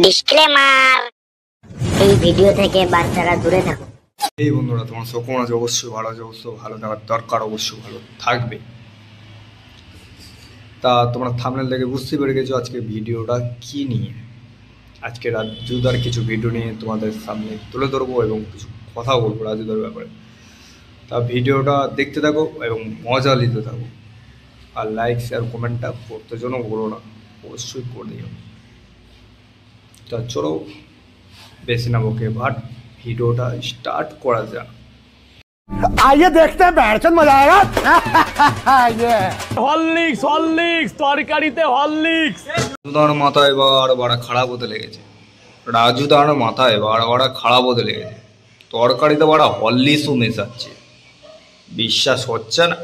Disclaimer, এই video থেকে বাচ্চারা দূরে থাকুন। এই বন্ধুরা, তোমার সকল আছে অবশ্যই ভালো আছে, অবশ্যই ভালো থাকার দরকার, অবশ্যই ভালো থাকবে। তা তোমরা থাম্বনেল দেখে বুঝতে পেরে গেছো আজকে ভিডিওটা কি নিয়ে। আজকে রাজুদার কিছু ভিডিও নিয়ে তোমাদের সামনে তুলে ধরবো এবং কিছু কথা বলবো রাজুদার ব্যাপারে। তা ভিডিওটা দেখতে থাকো এবং মজা নিতে থাকো, আর লাইক শেয়ার কমেন্টটা করতে জন্য বলো না, অবশ্যই করে দিও। তা চলো বেশি না বকে ভাট, ভিডিওটা স্টার্ট করা যাক। आइए देखते हैं बैठचंद मजा आएगा। হরলিক্স হরলিক্স তরকারিতে হরলিক্স। রাজুদার মাথা এবার বড় খারাপ হতে লেগেছে। রাজুদার মাথা এবার বড় খারাপ হতে লেগেছে। তরকারিতে বড় হরলিক্সও মেশাচ্ছে। বিশ্বাস হচ্ছে না?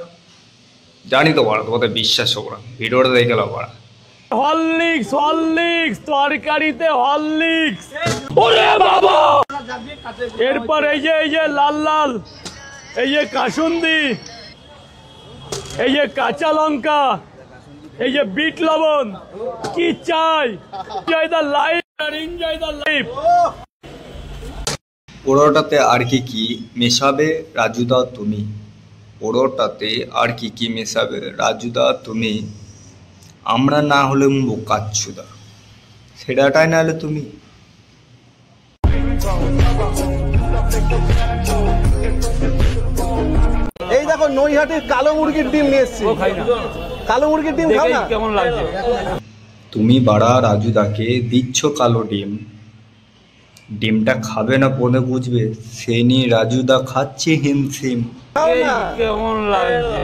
জানি তো বড় তোমাদের বিশ্বাস হবে না, ভিডিওটা দেখে নাও বড়। হরলিক্স হরলিক্স তরকারিতে হরলিক্স। ওরে বাবা! এরপর এই যে লাল লাল, এই যে কাসুন্দি, এই যে কাঁচা লঙ্কা, এই যে বিট লবণ, কি চাই? Enjoy the life, enjoy the life. পোড়োটাতে আর কি মেশাবে রাজুদা তুমি? পোড়োটাতে আর কি মেশাবে রাজুদা তুমি? আমরা না হলে বোকাচ্ছুদা, সেটাটাই না হলে তুমি। এই দেখো নৈহাটির কালো মুরগির ডিম নিয়ে এসেছি। কালো মুরগির ডিম খাও না? কেমন লাগছে? তুমি বাড়া রাজুদাকে দিচ্ছ কালো ডিম, ডিমটা খাবে না পনে বুঝবে, সে নিয়ে রাজুদা খাচ্ছে হিমশিম। খাও না? কেমন লাগছে?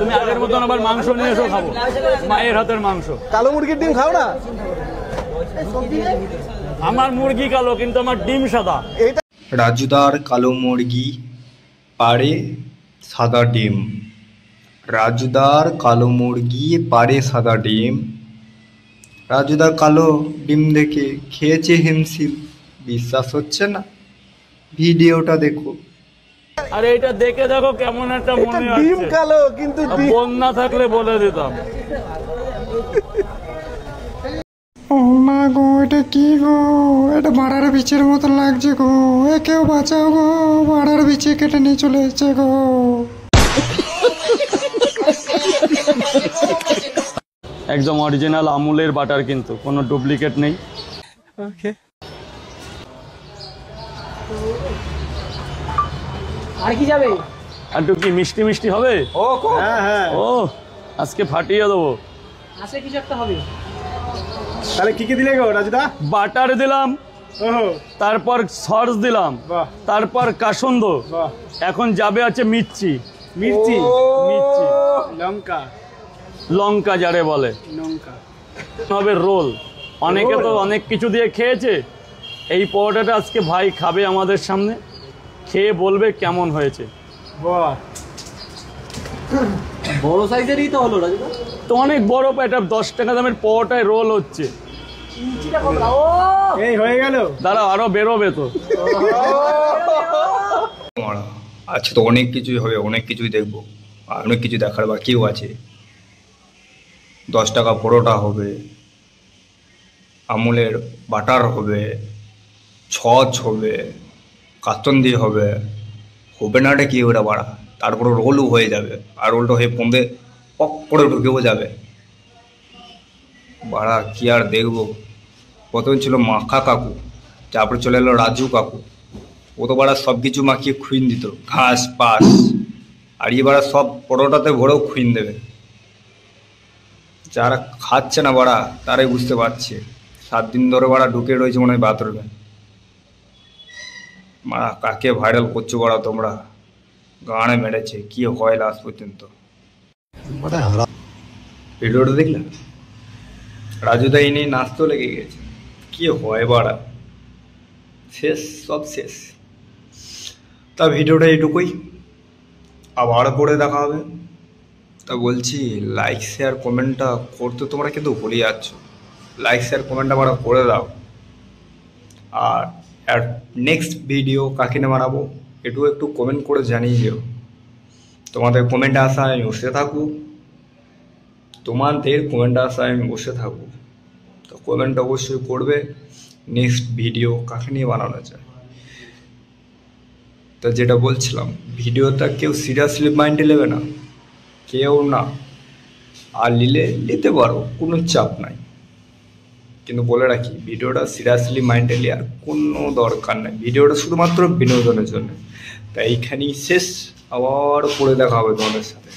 তুমি আগের মতন আবার মাংস নিয়ে এসো, খাবো মায়ের হাতের মাংস। কালো মুরগির ডিম খাও না? আমার মুরগি কালো কিন্তু আমার ডিম সাদা। এইটা রাজুদার কালো মুরগি পাড়ে সাদা ডিম। রাজুদার কালো মুরগি পাড়ে সাদা ডিম। রাজুদার কালো ডিম দেখে খেয়েছে হিমশিম। বিশ্বাস হচ্ছে না? ভিডিওটা দেখো। আরে এটা দেখে দেখো কেমন একটা এটা মনে ডিম হচ্ছে। কালো কিন্তু ডিম। বন্যা থাকলে বলে দিতাম। ও মা গো, এটা কি গো? এটা বাড়ার বিচের মতো লাগছে গো। এ কেউ বাঁচাও গো, বাড়ার বিচে কেটে নিয়ে চলে এসেছে গো। একদম অরিজিনাল আমুলের বাটার, কিন্তু কোনো ডুপ্লিকেট নেই। আর কি যাবে? আর একটু কি মিষ্টি মিষ্টি হবে? হ্যাঁ হ্যাঁ। ও আজকে ফাটিয়ে দেবো। আসে কিছু একটা হবে। তাহলে কি দিলে গো রাজুদা? বাটার দিলাম, ওহো তারপর সস দিলাম, বাহ তারপর কাসন্দ, বাহ। এখন যাবে আছে মির্চি। মির্চি, মির্চি, লঙ্কা, লঙ্কা যারে বলে লঙ্কা হবে রোল। অনেকে তো অনেক কিছু দিয়ে খেয়েছে। এই পরোটাটা আজকে ভাই খাবে আমাদের সামনে, খেয়ে বলবে কেমন হয়েছে। বাহ। বড় সাইজেরই তো হলো রাজুদা। তো অনেক বড়, এটা 10 টাকা দামের পরোটায় রোল হচ্ছে। ইঞ্চিটা কত? ও এই হয়ে গেল। দাঁড়া আরো বেরোবে তো। আজকে তো অনেক কিছুই হবে, অনেক কিছুই দেখবো, আর অনেক কিছু দেখার বাকিও আছে। 10 টাকা পরোটা হবে, আমুলের বাটার হবে, ছচ হবে, কাস্তন্দি হবে, হবে না এটা কি ওটা বাড়া। তারপরে রোলও হয়ে যাবে, আর রোলটা হয়ে পন্দে পক করে ঢুকেও যাবে। বাড়া কি আর দেখবো। প্রথমে ছিল মাখা কাকু, তারপরে চলে এলো রাজু কাকু। ও তো বাড়া সব কিছু মাখিয়ে খুইন দিত, ঘাস পাস। আর এই বাড়া সব পরোটাতে ভরেও খুইন দেবে। যারা খাচ্ছে না বাড়া তারাই বুঝতে পারছে। 7 দিন ধরে বাড়া ঢুকে রয়েছে মনে হয় বাথরুমে। মারা কাকে ভাইরাল করছো বাড়া তোমরা? গানে মেরেছে, কি হয় লাস্ট পর্যন্ত। ভিডিওটা দেখলাম, রাজুদা এই নিয়ে নাচতেও লেগে গেছে। কি হয় বাড়া, শেষ, সব শেষ। তা ভিডিওটা এইটুকুই, আবার পরে দেখা হবে। তা বলছি লাইক শেয়ার কমেন্টটা করতে তোমরা কিন্তু ভুলে যাচ্ছ। লাইক শেয়ার কমেন্টটা আমরা করে দাও। আর নেক্সট ভিডিও কাকে নিয়ে বানাবো একটু কমেন্ট করে জানিয়ে দিও। তোমাদের কমেন্ট আশায় আমি বসে থাকুক, তোমাদের কমেন্ট আশায় আমি বসে থাকুক। তো কমেন্ট অবশ্যই করবে নেক্সট ভিডিও কাকে নিয়ে বানানো যায়। তো যেটা বলছিলাম, ভিডিওটা কেউ সিরিয়াসলি মাইন্ডে নেবে না, কেউ না, আর নিতে পারো, কোনো চাপ নাই, কিন্তু বলে রাখি ভিডিওটা সিরিয়াসলি মাইন্ডে নেওয়ার কোনো দরকার নেই। ভিডিওটা শুধুমাত্র বিনোদনের জন্য। তাই এইখানেই শেষ, আবার পরে দেখা হবে তোমাদের সাথে।